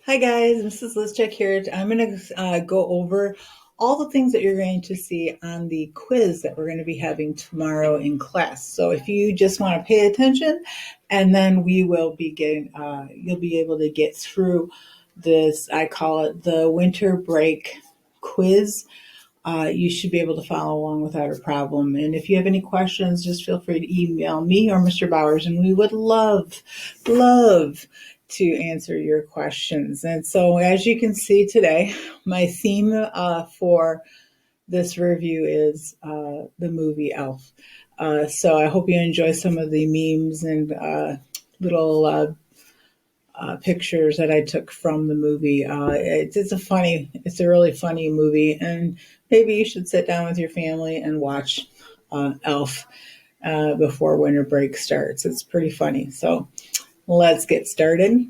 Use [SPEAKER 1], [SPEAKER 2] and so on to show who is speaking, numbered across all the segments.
[SPEAKER 1] Hi guys, Mrs. Lyszczyk here. I'm going to go over all the things that you're going to see on the quiz that we're going to be having tomorrow in class. So if you just want to pay attention, and then we will be you'll be able to get through this. I call it the winter break quiz. You should be able to follow along without a problem. And if you have any questions, just feel free to email me or Mr. Bowers, and we would love to answer your questions. And so, as you can see today, my theme for this review is the movie Elf. So I hope you enjoy some of the memes and little pictures that I took from the movie. It's a really funny movie, and maybe you should sit down with your family and watch Elf before winter break starts. It's pretty funny. So let's get started.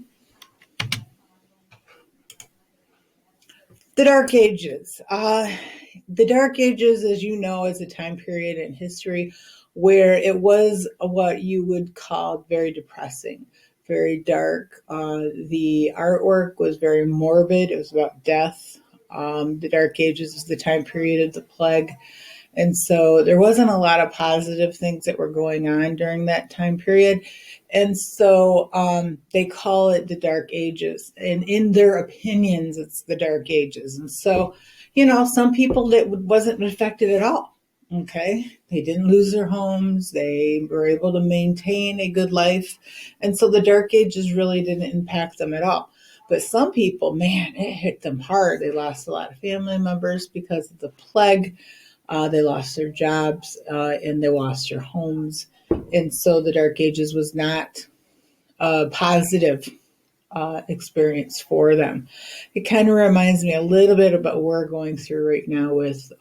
[SPEAKER 1] The Dark Ages. The Dark Ages, as you know, is a time period in history where it was what you would call very depressing, very dark. The artwork was very morbid. It was about death. The Dark Ages was the time period of the plague. And so there wasn't a lot of positive things that were going on during that time period. And so they call it the Dark Ages. And in their opinions, it's the Dark Ages. And so, some people that wasn't affected at all. Okay. They didn't lose their homes. They were able to maintain a good life. And so the Dark Ages really didn't impact them at all. But some people, man, it hit them hard. They lost a lot of family members because of the plague. They lost their jobs and they lost their homes. And so the Dark Ages was not a positive experience for them. It kind of reminds me a little bit about what we're going through right now with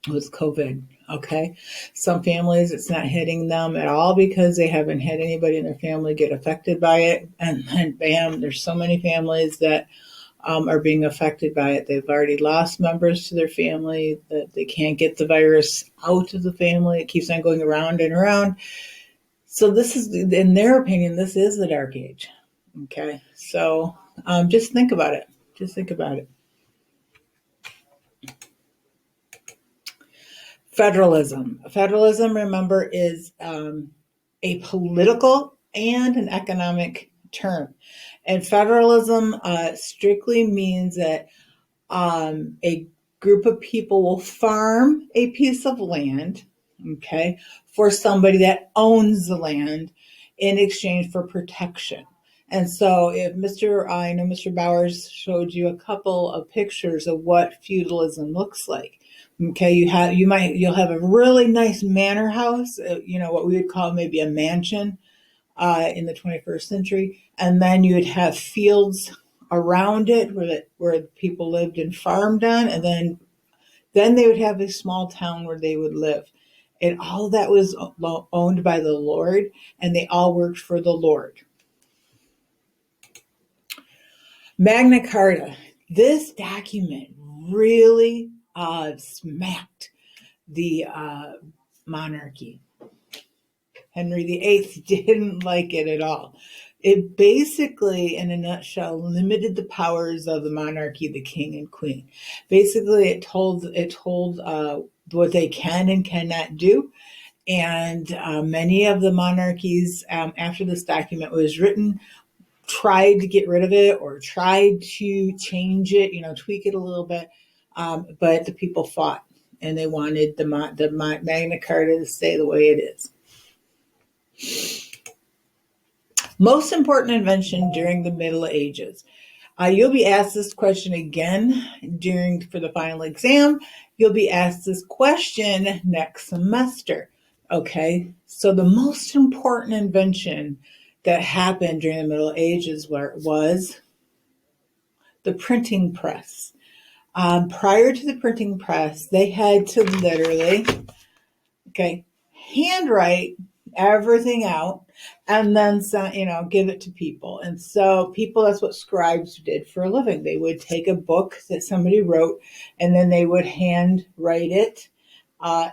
[SPEAKER 1] COVID. Okay. Some families, it's not hitting them at all because they haven't had anybody in their family get affected by it. And then bam, there's so many families that are being affected by it. They've already lost members to their family, that they can't get the virus out of the family. It keeps on going around and around. So this is, in their opinion, this is the Dark Age. Okay. So just think about it. Just think about it. Federalism. Federalism, remember, is a political and an economic term. And federalism strictly means that a group of people will farm a piece of land, okay, for somebody that owns the land in exchange for protection. And so if I know Mr. Bowers showed you a couple of pictures of what feudalism looks like. Okay, you'll have a really nice manor house, what we would call maybe a mansion in the 21st century, and then you would have fields around it where people lived and farmed on, and then they would have a small town where they would live, and all that was owned by the Lord, and they all worked for the Lord. Magna Carta. This document really smacked the monarchy. Henry VIII didn't like it at all. It basically, in a nutshell, limited the powers of the monarchy, the king and queen. Basically, it told what they can and cannot do. And many of the monarchies, after this document was written, tried to get rid of it or tried to change it, tweak it a little bit. But the people fought, and they wanted the Magna Carta to stay the way it is. Most important invention during the Middle Ages. You'll be asked this question again for the final exam. You'll be asked this question next semester. Okay, so the most important invention that happened during the Middle Ages was the printing press. Prior to the printing press, they had to literally, handwrite everything out and then give it to people. And so people, that's what scribes did for a living. They would take a book that somebody wrote, and then they would hand write it on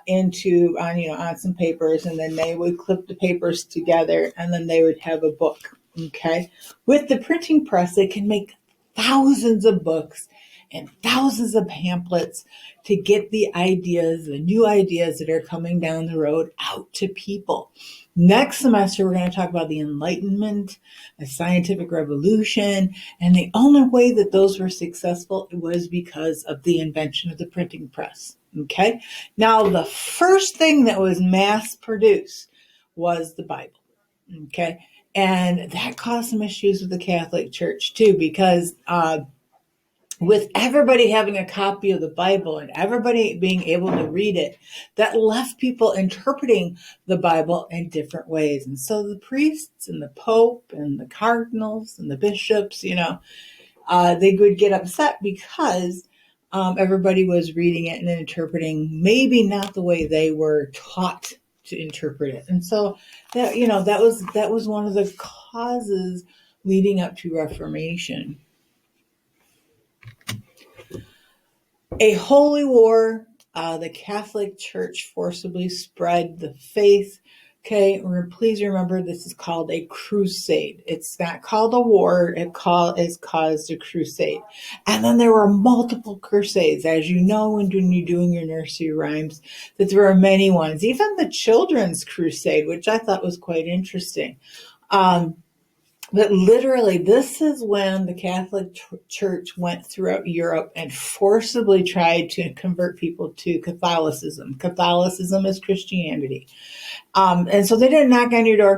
[SPEAKER 1] some papers, and then they would clip the papers together, and then they would have a book. Okay. With the printing press, they can make thousands of books and thousands of pamphlets to get the ideas, the new ideas that are coming down the road out to people. Next semester, we're going to talk about the Enlightenment, the scientific revolution, and the only way that those were successful was because of the invention of the printing press. Okay. Now, the first thing that was mass produced was the Bible. Okay. And that caused some issues with the Catholic Church too, because with everybody having a copy of the Bible and everybody being able to read it, that left people interpreting the Bible in different ways. And so the priests and the Pope and the cardinals and the bishops, they would get upset because everybody was reading it and interpreting maybe not the way they were taught to interpret it. And so that was one of the causes leading up to Reformation. A holy war. The Catholic Church forcibly spread the faith. Okay, please remember this is called a crusade. It's not called a war. It's caused a crusade. And then there were multiple crusades. As you know, when you're doing your nursery rhymes, that there are many ones. Even the Children's Crusade, which I thought was quite interesting. But literally, this is when the Catholic Church went throughout Europe and forcibly tried to convert people to Catholicism. Catholicism is Christianity. And so they didn't knock on your door.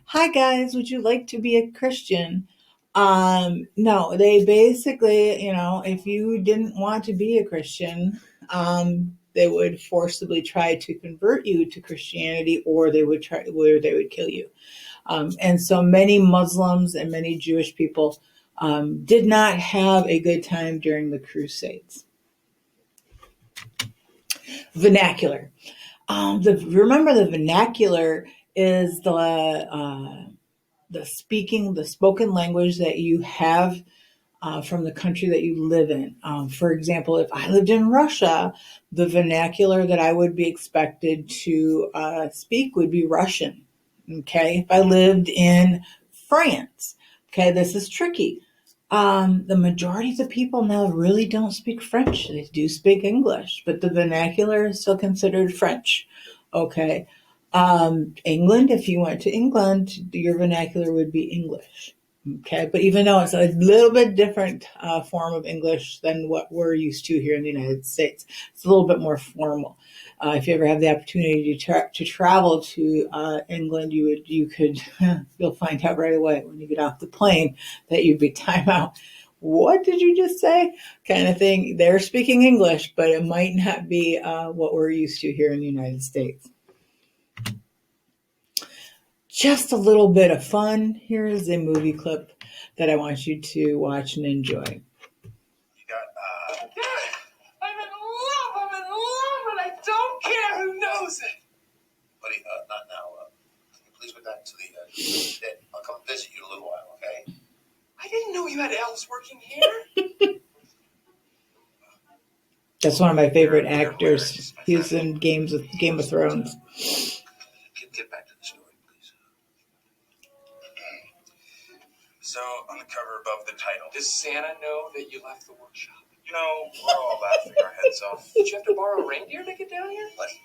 [SPEAKER 1] Hi, guys, would you like to be a Christian? No, they basically, if you didn't want to be a Christian, they would forcibly try to convert you to Christianity, or they would kill you. And so many Muslims and many Jewish people did not have a good time during the Crusades. Vernacular. Remember, the vernacular is the spoken language that you have from the country that you live in. For example, if I lived in Russia, the vernacular that I would be expected to speak would be Russian. Okay, if I lived in France, okay, this is tricky. The majority of the people now really don't speak French. They do speak English, but the vernacular is still considered French. Okay. England, if you went to England, your vernacular would be English. Okay, but even though it's a little bit different form of English than what we're used to here in the United States, it's a little bit more formal. If you ever have the opportunity to travel to England, you'll find out right away when you get off the plane that you'd be time out. What did you just say? Kind of thing. They're speaking English, but it might not be what we're used to here in the United States. Just a little bit of fun. Here is a movie clip that I want you to watch and enjoy.
[SPEAKER 2] You got, I'm in love, and I don't care who knows it. Buddy, not now. Can you please go back to the den? I'll come visit you in a little while, okay? I didn't know you had elves working here.
[SPEAKER 1] That's one of my favorite actors. He's in Game of Thrones.
[SPEAKER 2] Get back to the story, please. So, on the cover above the title, does Santa know that you left the workshop? We're all laughing our heads off. Did you have to borrow a reindeer to get down here? Buddy,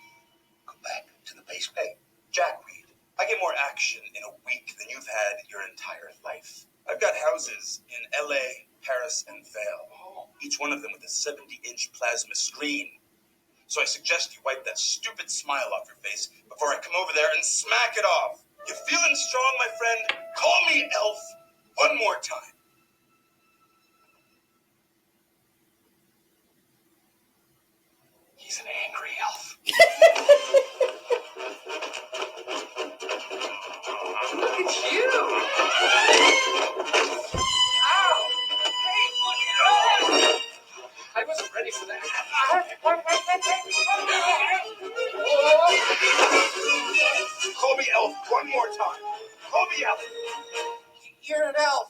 [SPEAKER 2] go back to the base pay. Jack Reed, I get more action in a week than you've had your entire life. I've got houses in L.A., Paris, and Vail. Oh. Each one of them with a 70-inch plasma screen. So I suggest you wipe that stupid smile off your face before I come over there and smack it off. You feeling strong, my friend? Call me Elf one more time. He's an angry elf. Look at you. Ow. Hey, look at us. I wasn't ready for that. Call me Elf one more time. Call me Elf. You're an elf.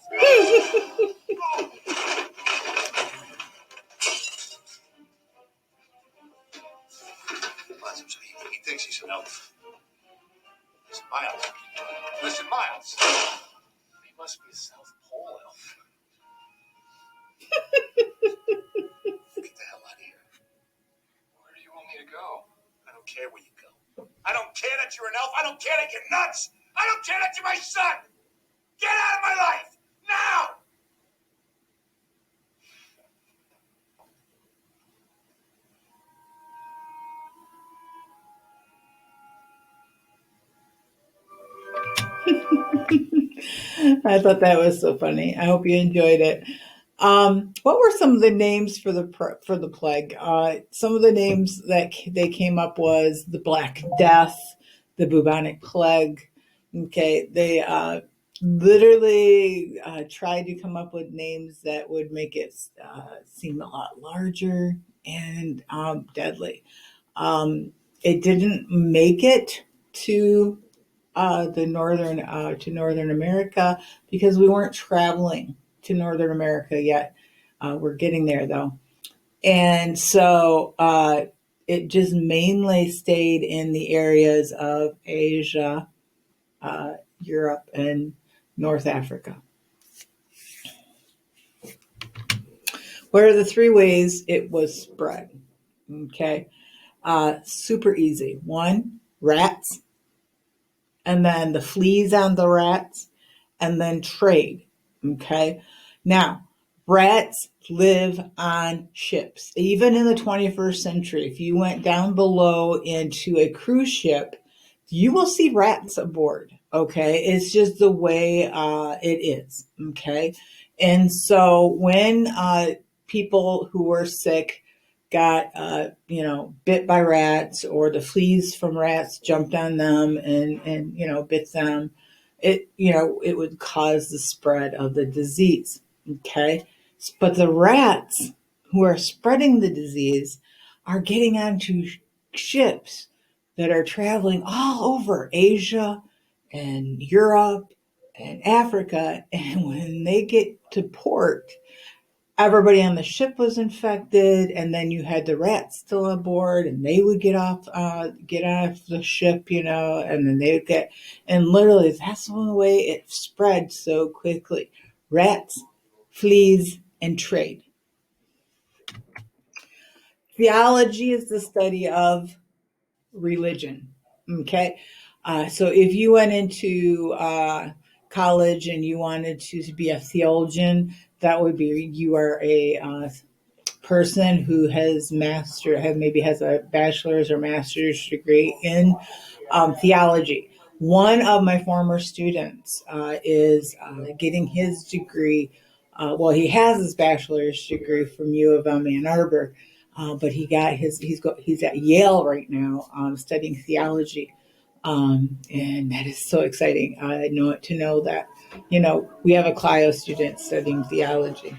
[SPEAKER 2] So he thinks he's an elf. Listen, Miles. must be a South Pole elf. Get the hell out of here. Where do you want me to go? I don't care where you go. I don't care that you're an elf. I don't care that you're nuts. I don't care that you're my son. Get out of my life now.
[SPEAKER 1] I thought that was so funny. I hope you enjoyed it. What were some of the names for the plague? Some of the names that they came up was the Black Death, the bubonic plague. Okay, they literally tried to come up with names that would make it seem a lot larger and deadly. It didn't make it to to Northern America because we weren't traveling to Northern America yet. We're getting there though, and so it just mainly stayed in the areas of Asia, Europe, and North Africa. What are the three ways it was spread? Okay, super easy. One, rats, and then the fleas on the rats, and then trade. Okay. Now, rats live on ships. Even in the 21st century, if you went down below into a cruise ship, you will see rats aboard. Okay. It's just the way it is. Okay. And so when people who were sick got bit by rats, or the fleas from rats jumped on them and bit them, it would cause the spread of the disease. Okay, but the rats who are spreading the disease are getting onto ships that are traveling all over Asia and Europe and Africa, and when they get to port, everybody on the ship was infected, and then you had the rats still on board, and they would get off the ship, and then they would and literally that's the only way it spread so quickly. Rats, fleas, and trade. Theology is the study of religion. Okay, so if you went into college and you wanted to be a theologian, that would be you are a person who maybe has a bachelor's or master's degree in theology. One of my former students is getting his degree. He has his bachelor's degree from U of M Ann Arbor, but he's at Yale right now studying theology, and that is so exciting. I know that we have a Clio student studying theology.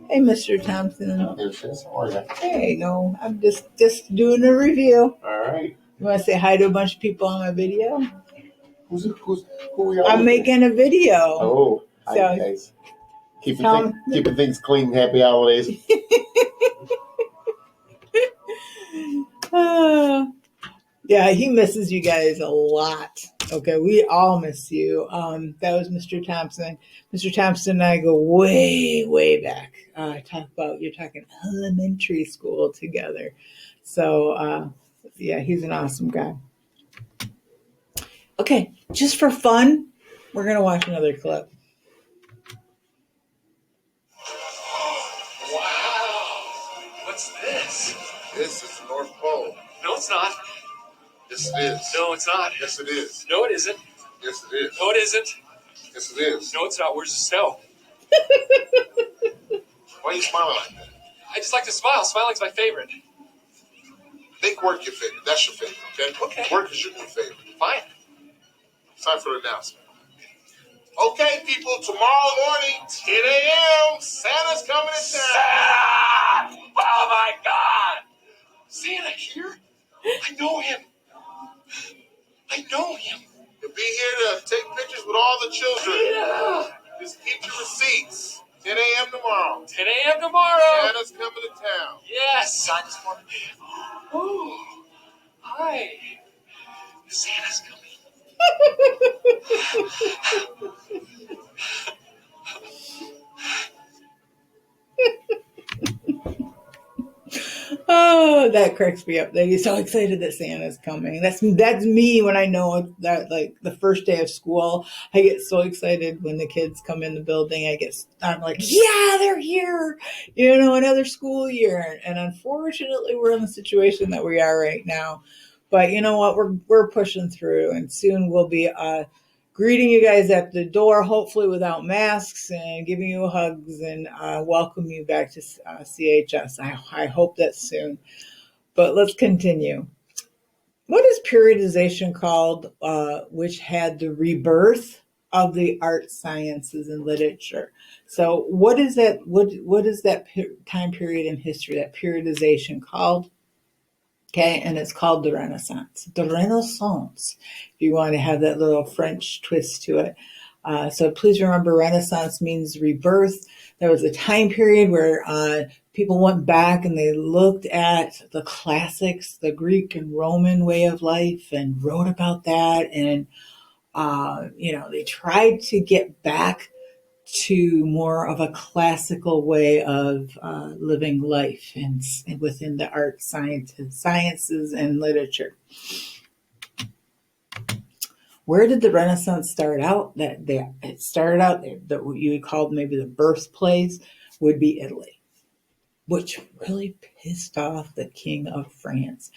[SPEAKER 1] Hey, Mr. Thompson.
[SPEAKER 3] How are you?
[SPEAKER 1] Hey, no, I'm just doing a review.
[SPEAKER 3] All right.
[SPEAKER 1] You want to say hi to a bunch of people on my video?
[SPEAKER 3] Who are you?
[SPEAKER 1] I'm making a video.
[SPEAKER 3] Oh, hi
[SPEAKER 1] So,
[SPEAKER 3] guys. Keeping things clean. Happy holidays.
[SPEAKER 1] Yeah, he misses you guys a lot. Okay, we all miss you. That was Mr. Thompson. Mr. Thompson and I go way, way back. You're talking elementary school together. So, yeah, he's an awesome guy. Okay, just for fun, we're going to watch another clip.
[SPEAKER 2] Wow. What's this?
[SPEAKER 3] This is the North Pole.
[SPEAKER 2] No, it's not.
[SPEAKER 3] Yes, it is.
[SPEAKER 2] No, it's not.
[SPEAKER 3] Yes, it is.
[SPEAKER 2] No, it isn't.
[SPEAKER 3] Yes, it is.
[SPEAKER 2] No, it isn't.
[SPEAKER 3] Yes, it is.
[SPEAKER 2] No, it's not. Where's the snow?
[SPEAKER 3] Why are you smiling like that?
[SPEAKER 2] I just like to smile. Smiling's my favorite.
[SPEAKER 3] Make work your favorite. That's your favorite, okay?
[SPEAKER 2] Okay.
[SPEAKER 3] Work is your new favorite.
[SPEAKER 2] Fine.
[SPEAKER 3] It's time for the announcement. Okay, people, tomorrow morning, 10 a.m., Santa's coming to town.
[SPEAKER 2] Santa! Oh, my God! Santa here? I know him. I know him.
[SPEAKER 3] He'll be here to take pictures with all the children.
[SPEAKER 2] Yeah.
[SPEAKER 3] Just keep your receipts. 10 a.m. tomorrow.
[SPEAKER 2] 10 a.m. tomorrow.
[SPEAKER 3] Santa's coming to town.
[SPEAKER 2] Yes. Sign this for me. Oh, hi. Santa's coming.
[SPEAKER 1] That cracks me up. That he's so excited that Santa's coming. That's me when I know that, like, the first day of school. I get so excited when the kids come in the building. I'm like, yeah, they're here. Another school year. And unfortunately, we're in the situation that we are right now. But you know what? We're pushing through, and soon we'll be greeting you guys at the door, hopefully without masks, and giving you hugs and welcome you back to CHS. I hope that's soon. But let's continue. What is periodization called, which had the rebirth of the arts, sciences, and literature? So what is that? What is that time period in history, that periodization called? Okay, and it's called the Renaissance. The Renaissance, if you want to have that little French twist to it. So please remember, Renaissance means rebirth. There was a time period where people went back and they looked at the classics, the Greek and Roman way of life, and wrote about that. And, they tried to get back to more of a classical way of living life and within the arts, sciences, and literature. Where did the Renaissance start out? It started out that what you would call maybe the birthplace would be Italy, which really pissed off the King of France.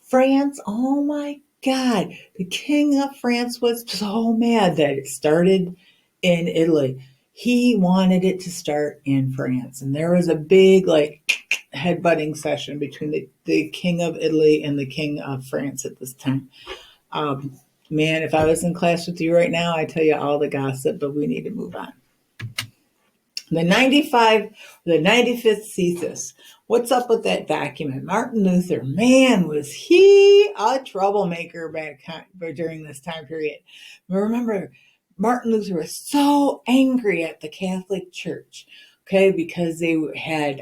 [SPEAKER 1] France, oh my God, the King of France was so mad that it started in Italy. He wanted it to start in France. And there was a big, headbutting session between the King of Italy and the King of France at this time. Man, if I was in class with you right now, I'd tell you all the gossip, but we need to move on. The 95th thesis. What's up with that document? Martin Luther, man, was he a troublemaker during this time period. Remember, Martin Luther was so angry at the Catholic Church, okay, because they had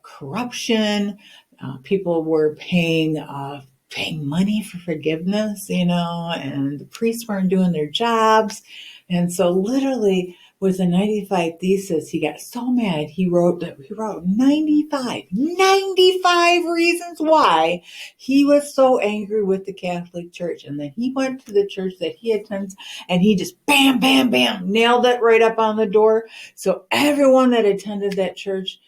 [SPEAKER 1] corruption. People were paying money for forgiveness, and the priests weren't doing their jobs. And so literally with the 95 thesis, he got so mad, he wrote 95 reasons why he was so angry with the Catholic Church. And then he went to the church that he attends and he just bam, bam, bam, nailed it right up on the door. So everyone that attended that church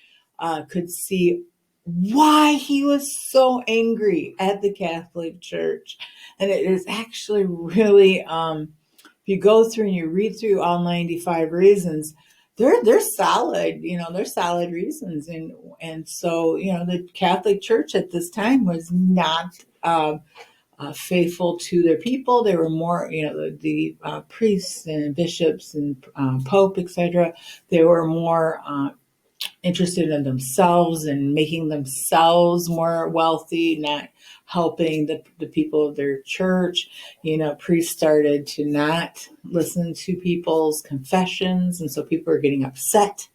[SPEAKER 1] could see why he was so angry at the Catholic Church. And it is actually really, if you go through and you read through all 95 reasons, they're solid, they're solid reasons. And so, the Catholic Church at this time was not faithful to their people. They were more, the priests and bishops and Pope, etc. They were more interested in themselves and making themselves more wealthy, not helping the people of their church. Priests started to not listen to people's confessions, and so people are getting upset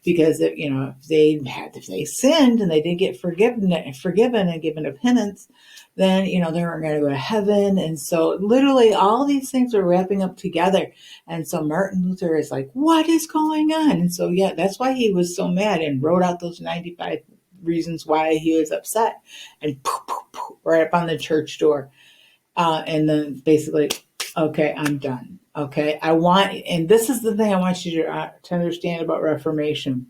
[SPEAKER 1] because if they sinned and they didn't get forgiven and given a penance, then they weren't going to go to heaven. And so literally all these things are wrapping up together. And so Martin Luther is like, what is going on? And so that's why he was so mad and wrote out those 95 reasons why he was upset, and poof, poof, poof, right up on the church door. And then basically, okay, I'm done. Okay, and this is the thing I want you to understand about Reformation.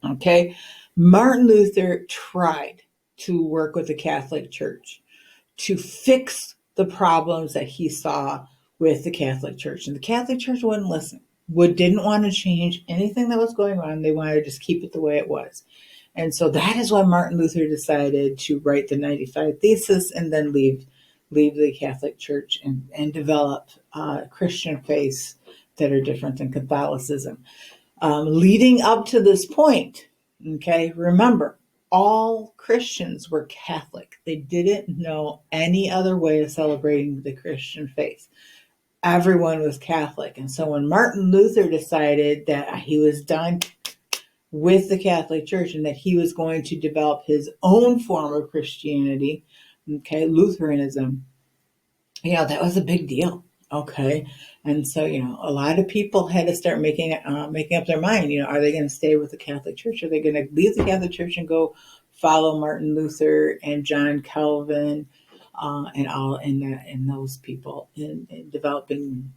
[SPEAKER 1] Okay, Martin Luther tried to work with the Catholic Church to fix the problems that he saw with the Catholic Church. And the Catholic Church wouldn't listen, didn't want to change anything that was going on. They wanted to just keep it the way it was. And so that is why Martin Luther decided to write the 95 Thesis and then leave the Catholic Church and develop Christian faiths that are different than Catholicism. Leading up to this point, okay, remember, all Christians were Catholic. They didn't know any other way of celebrating the Christian faith. Everyone was Catholic. And so when Martin Luther decided that he was done with the Catholic Church and that he was going to develop his own form of Christianity, okay, Lutheranism, that was a big deal. Okay, and so a lot of people had to start making up their mind. Are they going to stay with the Catholic Church? Are they going to leave the Catholic Church and go follow Martin Luther and John Calvin and all and those people in developing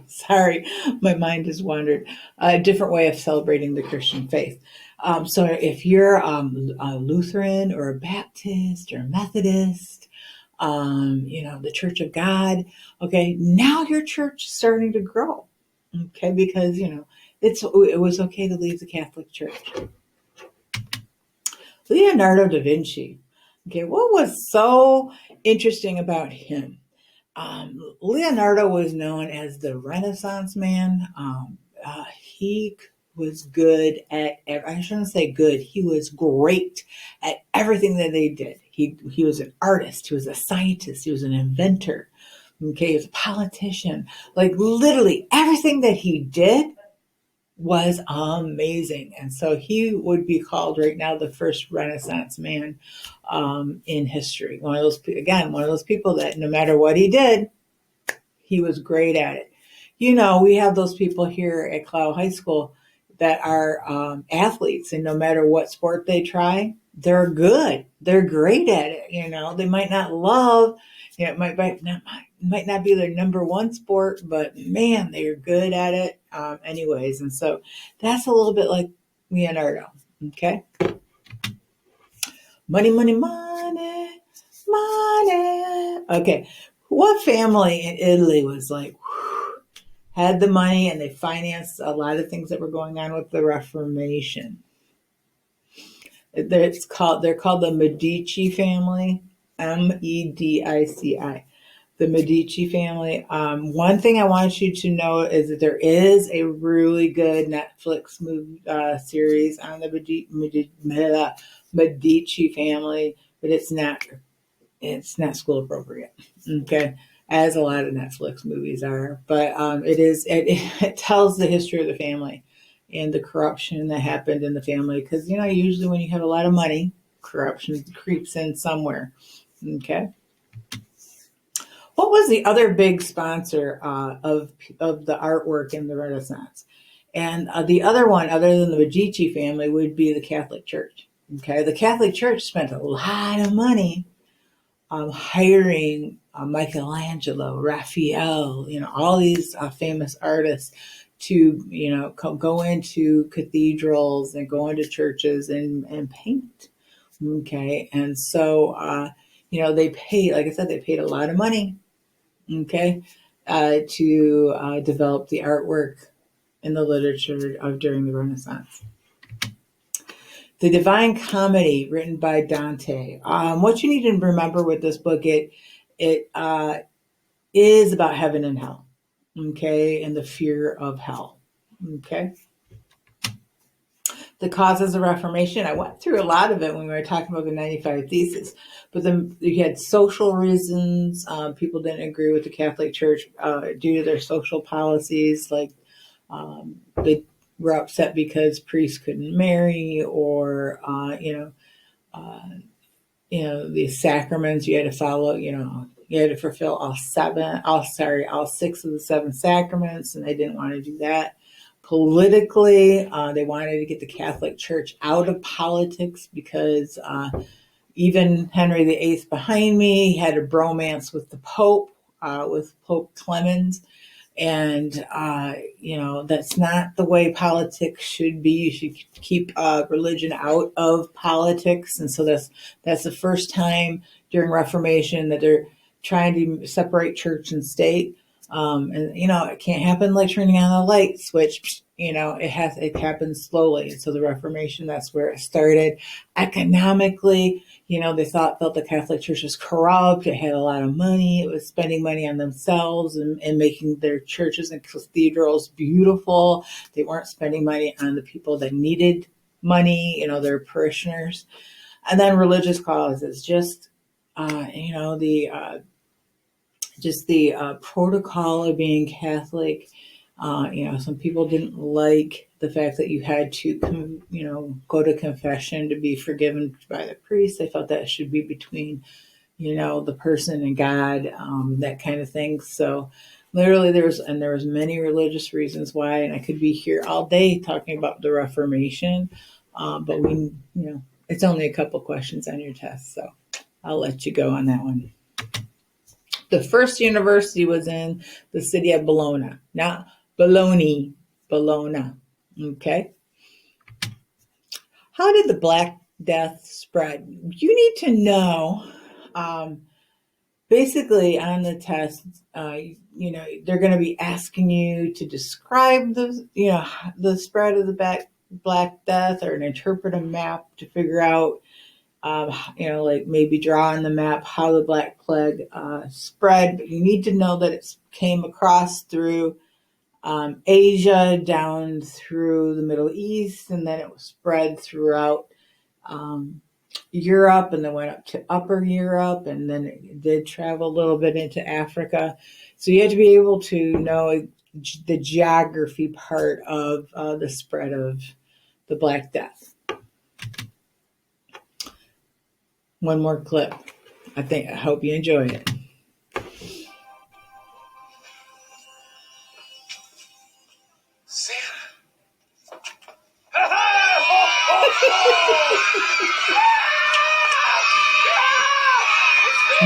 [SPEAKER 1] sorry, my mind has wandered. A different way of celebrating the Christian faith. So if you're a Lutheran or a Baptist or a Methodist, the Church of God, okay, now your church is starting to grow, okay, because it was okay to leave the Catholic Church. Leonardo da Vinci, okay, what was so interesting about him? Leonardo was known as the Renaissance man. He was good at, I shouldn't say good, he was great at everything that they did. He was an artist, he was a scientist, he was an inventor, okay, he was a politician. Like literally everything that he did was amazing. And so he would be called right now the first Renaissance man in history. One of those people that no matter what he did, he was great at it. We have those people here at Clow High School that are athletes, and no matter what sport they try, they're good. They're great at it. They might not love, it might not be their number one sport, but man, they're good at it anyways. And so that's a little bit like Leonardo. Okay. Money, money, money, money. Okay. What family in Italy was like, had the money and they financed a lot of things that were going on with the Reformation? They're called the Medici family, Medici. The Medici family. One thing I want you to know is that there is a really good Netflix movie series on the Medici family, but it's not school appropriate. Okay, as a lot of Netflix movies are, but it tells the history of the family and the corruption that happened in the family, because usually when you have a lot of money, corruption creeps in somewhere. Okay. What was the other big sponsor of the artwork in the Renaissance? And the other one, other than the Medici family, would be the Catholic Church. Okay, the Catholic Church spent a lot of money hiring Michelangelo, Raphael, all these famous artists to go into cathedrals and go into churches and paint. Okay, and so they paid, like I said, they paid a lot of money. Okay, to develop the artwork in the literature of during the Renaissance. The Divine Comedy, written by Dante. What you need to remember with this book, it is about heaven and hell, okay, and the fear of hell, okay. The causes of Reformation. I went through a lot of it when we were talking about the 95 Theses, but then you had social reasons. People didn't agree with the Catholic Church due to their social policies, like they were upset because priests couldn't marry, or the sacraments you had to follow. You had to fulfill all six of the seven sacraments, and they didn't want to do that. Politically, they wanted to get the Catholic Church out of politics because even Henry VIII behind me had a bromance with the Pope, with Pope Clemens. And, that's not the way politics should be. You should keep religion out of politics. And so that's the first time during Reformation that they're trying to separate church and state. And it can't happen like turning on a light switch. It happens slowly. And so the Reformation, that's where it started. Economically, they felt the Catholic Church was corrupt. It had a lot of money. It was spending money on themselves and making their churches and cathedrals beautiful. They weren't spending money on the people that needed money, their parishioners. And then religious causes, the protocol of being Catholic. Some people didn't like the fact that you had to, go to confession to be forgiven by the priest. They felt that should be between, the person and God, that kind of thing. So literally there was many religious reasons why, and I could be here all day talking about the Reformation. But it's only a couple questions on your test, so I'll let you go on that one. The first university was in the city of Bologna, not Bologna, Bologna. Okay. How did the Black Death spread? You need to know. Basically, on the test, they're going to be asking you to describe the spread of the Black Death, or interpret a map to figure out, like maybe draw on the map how the Black Plague spread. But you need to know that it came across through Asia, down through the Middle East, and then it was spread throughout Europe, and then went up to Upper Europe, and then it did travel a little bit into Africa. So you have to be able to know the geography part of the spread of the Black Death. One more clip. I hope you enjoy it.
[SPEAKER 2] Santa.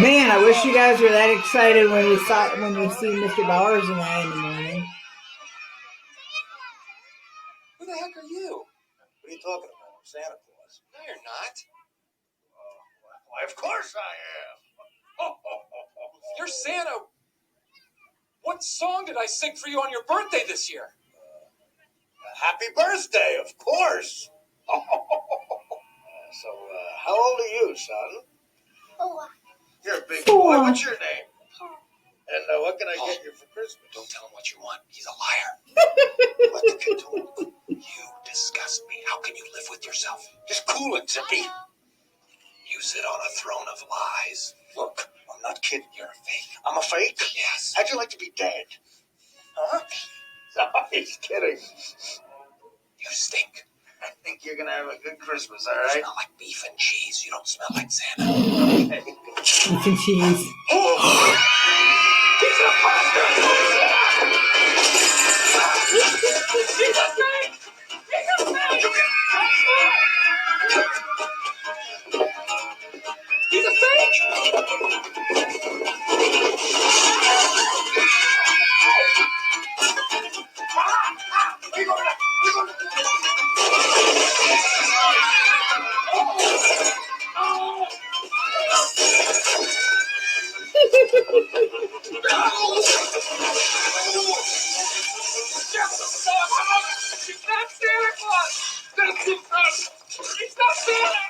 [SPEAKER 1] Man, I wish you guys were that excited when you see Mr. Bowers and I in the morning.
[SPEAKER 2] Who the heck are you?
[SPEAKER 4] What are you talking about? I'm Santa Claus.
[SPEAKER 2] No, you're not.
[SPEAKER 4] Why, of course I am.
[SPEAKER 2] You're Santa. What song did I sing for you on your birthday this year?
[SPEAKER 4] Happy birthday, of course. So, how old are you, son?
[SPEAKER 5] 4.
[SPEAKER 4] You're a big
[SPEAKER 1] 4.
[SPEAKER 4] boy. What's your name? And what can I get you for Christmas?
[SPEAKER 2] Don't tell him what you want. He's a liar.
[SPEAKER 4] Let the kid talk.
[SPEAKER 2] You disgust me. How can you live with yourself?
[SPEAKER 4] Just cool it, Zippy.
[SPEAKER 2] You sit on a throne of lies.
[SPEAKER 4] Look, I'm not kidding.
[SPEAKER 2] You're a fake.
[SPEAKER 4] I'm a fake?
[SPEAKER 2] Yes.
[SPEAKER 4] How'd you like to be dead? Huh? No, he's kidding.
[SPEAKER 2] You stink.
[SPEAKER 4] I think you're going to have a good Christmas, all
[SPEAKER 2] You
[SPEAKER 4] right?
[SPEAKER 2] smell like beef and cheese. You don't smell like Santa.
[SPEAKER 4] Okay.
[SPEAKER 1] Beef and cheese.
[SPEAKER 2] He's a bastard! He's a fake! He's a fake! He's a fake! He's not Santa Claus! He's not Santa!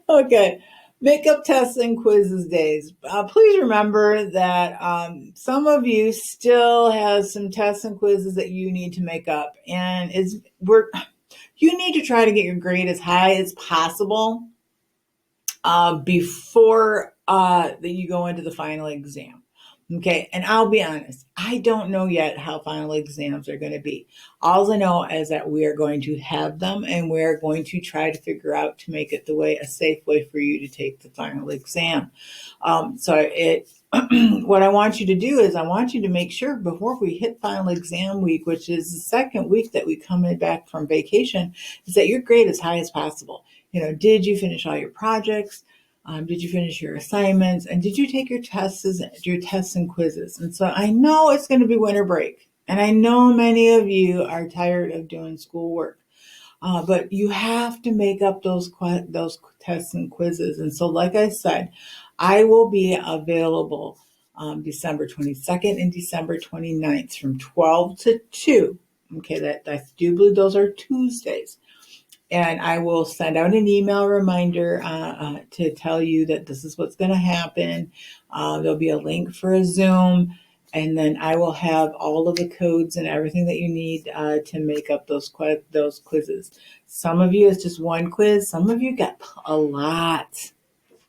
[SPEAKER 1] Okay. Makeup tests and quizzes days. Please remember that some of you still have some tests and quizzes that you need to make up, and you need to try to get your grade as high as possible before that you go into the final exam. Okay, and I'll be honest, I don't know yet how final exams are going to be. All I know is that we are going to have them, and we're going to try to figure out to make it a safe way for you to take the final exam. What I want you to do is I want you to make sure before we hit final exam week, which is the second week that we come back from vacation, is that your grade as high as possible. Did you finish all your projects? Did you finish your assignments? And did you take your tests and quizzes? And so I know it's going to be winter break. And I know many of you are tired of doing schoolwork. But you have to make up those tests and quizzes. And so, like I said, I will be available December 22nd and December 29th from 12 to 2. Okay, that's doubly, those are Tuesdays. And I will send out an email reminder to tell you that this is what's going to happen. There'll be a link for a Zoom, and then I will have all of the codes and everything that you need to make up those quizzes. Some of you, it's just one quiz. Some of you got a lot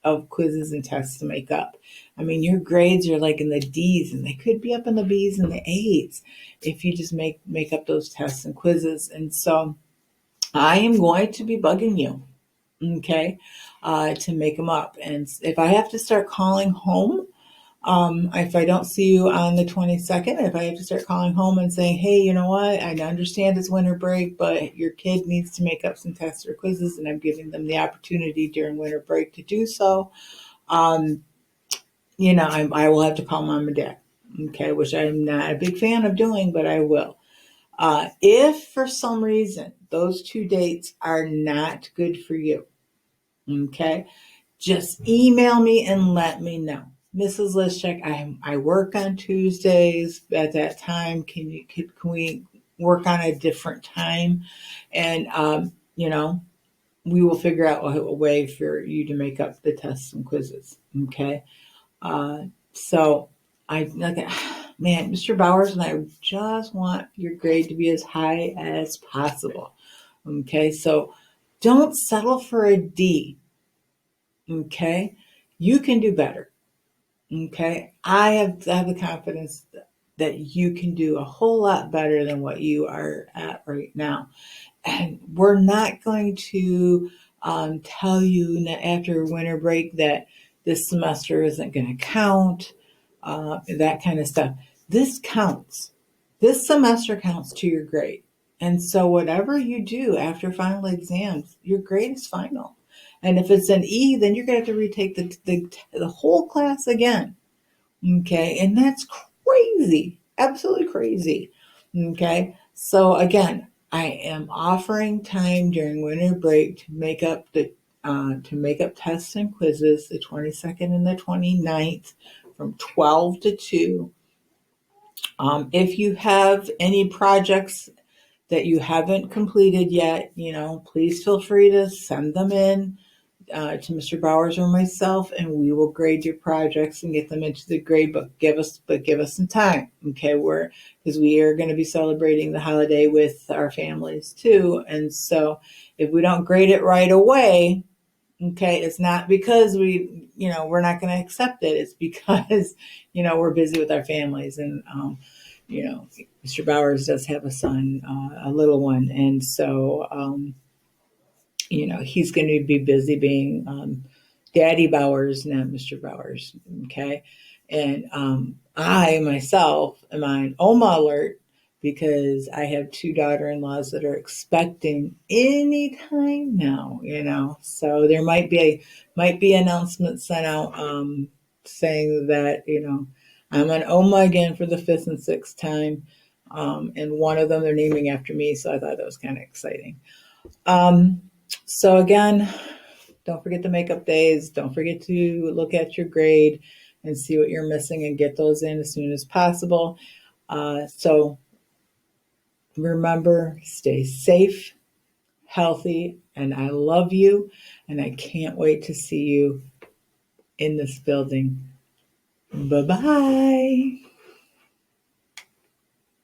[SPEAKER 1] of quizzes and tests to make up. I mean, your grades are like in the D's, and they could be up in the B's and the A's if you just make up those tests and quizzes. And so I am going to be bugging you okay, to make them up. And if I have to start calling home, if I don't see you on the 22nd, if I have to start calling home and saying, hey, you know what, I understand it's winter break, but your kid needs to make up some tests or quizzes, and I'm giving them the opportunity during winter break to do so, I will have to call mom and dad, okay, which I'm not a big fan of doing, but I will. If for some reason those 2 dates are not good for you, okay, just email me and let me know. Mrs. Lyszczyk, I work on Tuesdays at that time. Can we work on a different time? And, we will figure out a way for you to make up the tests and quizzes. Okay. So I like, man, Mr. Bowers and I just want your grade to be as high as possible. Okay. So don't settle for a D. Okay. You can do better. Okay. I have the confidence that you can do a whole lot better than what you are at right now. And we're not going to tell you after winter break that this semester isn't going to count, that kind of stuff. This counts. This semester counts to your grade. And so whatever you do after final exams, your grade is final. And if it's an E, then you're going to have to retake the whole class again. Okay. And that's crazy. Absolutely crazy. Okay. So again, I am offering time during winter break to make up tests and quizzes the 22nd and the 29th from 12 to 2. If you have any projects that you haven't completed yet, please feel free to send them in to Mr. Bowers or myself, and we will grade your projects and get them into the grade book. Give us some time, okay? Because we are going to be celebrating the holiday with our families too, and so if we don't grade it right away, okay, it's not because we're not going to accept it. It's because we're busy with our families, and Mr. Bowers does have a son, a little one, and so he's going to be busy being Daddy Bowers, not Mr. Bowers. Okay. And I myself am on OMA alert because I have 2 daughter-in-laws that are expecting any time now, So there might be announcements sent out saying that, I'm on OMA again for the 5th and 6th time. And one of them they're naming after me, so I thought that was kind of exciting. So again, don't forget the makeup days. Don't forget to look at your grade and see what you're missing and get those in as soon as possible. So remember, stay safe, healthy, and I love you. And I can't wait to see you in this building. Bye-bye.